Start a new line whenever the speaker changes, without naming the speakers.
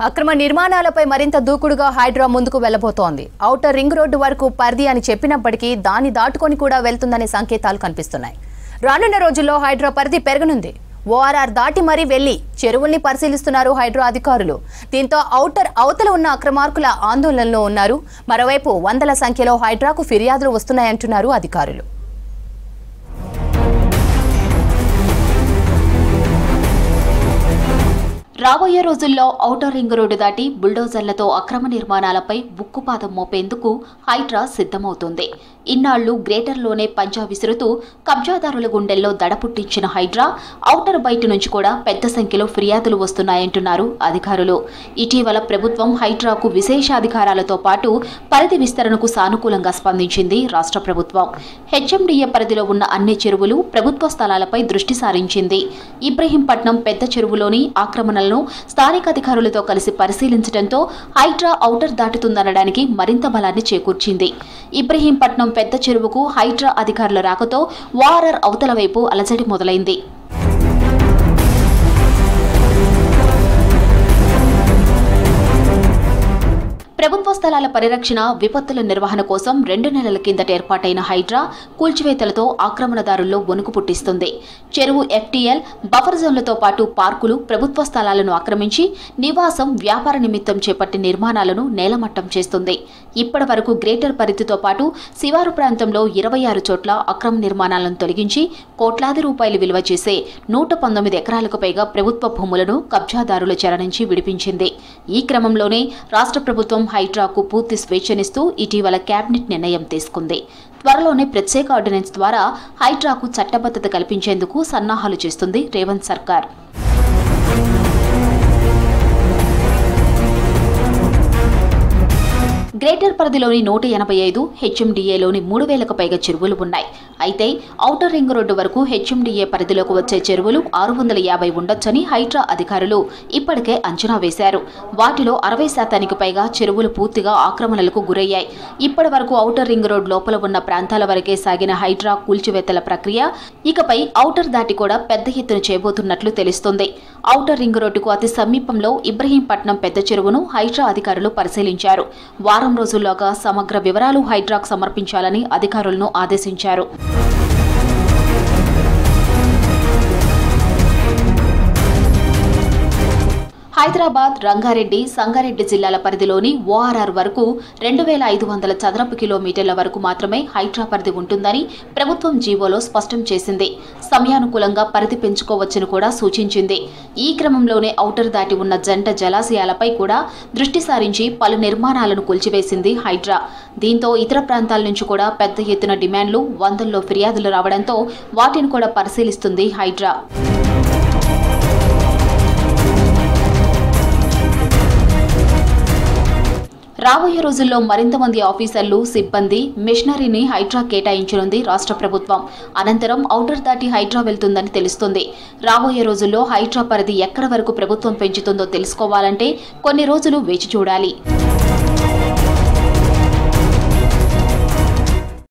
అక్రమ నిర్మాణాలపై మరింత దూకుడుగా హైడ్రా ముందుకు వెళ్లబోతోంది. ఔటర్ రింగ్ రోడ్డు వరకు పరిధి అని చెప్పినప్పటికీ దాన్ని దాటుకొని కూడా వెళ్తుందనే సంకేతాలు కనిపిస్తున్నాయి. రానున్న రోజుల్లో హైడ్రా పరిధి పెరగనుంది. ఓఆర్ఆర్ దాటి మరీ వెళ్లి చెరువుల్ని పరిశీలిస్తున్నారు హైడ్రా అధికారులు. దీంతో ఔటర్ అవతల ఉన్న అక్రమార్కుల ఆందోళనలో ఉన్నారు. మరోవైపు వందల సంఖ్యలో హైడ్రాకు ఫిర్యాదులు వస్తున్నాయంటున్నారు అధికారులు.
రాబోయే రోజుల్లో ఔటర్ రింగ్ రోడ్డు దాటి బుల్డోజర్లతో అక్రమ నిర్మాణాలపై ఉక్కుపాదం మోపేందుకు హైడ్రా సిద్ధమవుతోంది. ఇన్నాళ్లు గ్రేటర్లోనే పంజా విసురుతూ కబ్జాదారుల గుండెల్లో దడ పుట్టించిన హైడ్రా ఔటర్ బయట నుంచి కూడా పెద్ద సంఖ్యలో ఫిర్యాదులు వస్తున్నాయంటున్నారు అధికారులు. ఇటీవల ప్రభుత్వం హైడ్రాకు విశేషాధికారాలతో పాటు పరిధి విస్తరణకు సానుకూలంగా స్పందించింది రాష్ట్ర ప్రభుత్వం. హెచ్ఎండిఏ పరిధిలో ఉన్న అన్ని చెరువులు ప్రభుత్వ స్థలాలపై దృష్టి సారించింది. ఇబ్రహీంపట్నం పెద్ద చెరువులోని ఆక్రమణలను స్థానిక అధికారులతో కలిసి పరిశీలించడంతో హైడ్రా ఔటర్ దాటుతుందనడానికి మరింత బలాన్ని చేకూర్చింది. ఇబ్రహీంపట్నం పెద్ద చెరువుకు హైడ్రా అధికారుల రాకతో ఓఆర్ఆర్ అవతల వైపు అలజడి మొదలైంది. ప్రభుత్వ స్థలాల పరిరక్షణ, విపత్తుల నిర్వహణ కోసం 2 నెలల కిందట ఏర్పాటైన హైడ్రా కూల్చివేతలతో ఆక్రమణదారుల్లో వణుకు పుట్టిస్తుంది. చెరువు ఎఫ్టీఎల్, బఫర్ జోన్లతో పాటు పార్కులు, ప్రభుత్వ స్థలాలను ఆక్రమించి నివాసం, వ్యాపార నిమిత్తం చేపట్టిన నిర్మాణాలను నేలమట్టం చేస్తుంది. ఇప్పటి వరకు గ్రేటర్ పరిధితో పాటు శివారు ప్రాంతంలో 26 చోట్ల అక్రమ నిర్మాణాలను తొలగించి కోట్లాది రూపాయలు విలువ చేసే 119 ఎకరాలకు పైగా ప్రభుత్వ భూములను కబ్జాదారుల చెర నుంచి విడిపించింది. ఈ క్రమంలోనే రాష్ట్ర ప్రభుత్వం హైడ్రాకు పూర్తి స్వేచ్ఛనిస్తూ ఇటీవల కేబినెట్ నిర్ణయం తీసుకుంది. త్వరలోనే ప్రత్యేక ఆర్డినెన్స్ ద్వారా హైడ్రాకు చట్టబద్ధత కల్పించేందుకు సన్నాహాలు చేస్తుంది రేవంత్ సర్కార్. గ్రేటర్ పరిధిలోని 185, హెచ్ఎండిఏలోని 3000కు పైగా చెరువులు ఉన్నాయి. అయితే ఔటర్ రింగ్ రోడ్డు వరకు హెచ్ఎండిఏ పరిధిలోకి వచ్చే చెరువులు 650 ఉండొచ్చని హైడ్రా అధికారులు ఇప్పటికే అంచనా వేశారు. వాటిలో 60% పైగా చెరువులు పూర్తిగా ఆక్రమణలకు గురయ్యాయి. ఇప్పటి వరకు ఔటర్ రింగ్ రోడ్ లోపల ఉన్న ప్రాంతాల వరకే సాగిన హైడ్రా కూల్చివేతల ప్రక్రియ ఇకపై ఔటర్ దాటి కూడా పెద్ద ఎత్తున చేయబోతున్నట్లు తెలుస్తోంది. ఔటర్ రింగ్ రోడ్డుకు అతి సమీపంలో ఇబ్రహీంపట్నం పెద్ద చెరువును హైడ్రా అధికారులు పరిశీలించారు. వారం రోజుల్లోగా సమగ్ర వివరాలు హైడ్రాకు సమర్పించాలని అధికారులను ఆదేశించారు. హైదరాబాద్, రంగారెడ్డి, సంగారెడ్డి జిల్లాల పరిధిలోని ఓఆర్ఆర్ వరకు 2500 చదరపు కిలోమీటర్ల వరకు మాత్రమే హైడ్రా పరిధి ఉంటుందని ప్రభుత్వం జీవోలో స్పష్టం చేసింది. సమయానుకూలంగా పరిధి పెంచుకోవచ్చని కూడా సూచించింది. ఈ క్రమంలోనే ఔటర్ దాటి ఉన్న జంట జలాశయాలపై కూడా దృష్టి సారించి పలు నిర్మాణాలను కూల్చివేసింది హైడ్రా. దీంతో ఇతర ప్రాంతాల నుంచి కూడా పెద్ద ఎత్తున డిమాండ్లు, వందల్లో ఫిర్యాదులు రావడంతో వాటిని కూడా పరిశీలిస్తుంది హైడ్రా. రాబోయే రోజుల్లో మరింత మంది ఆఫీసర్లు, సిబ్బంది, మిషనరీని హైడ్రా కేటాయించనుంది రాష్ట్ర ప్రభుత్వం. అనంతరం ఔటర్ దాటి హైడ్రా వెళ్తుందని తెలుస్తుంది. రాబోయే రోజుల్లో హైడ్రా పరిధి ఎక్కడి వరకు ప్రభుత్వం పెంచుతుందో తెలుసుకోవాలంటే కొన్ని రోజులు వేచి చూడాలి.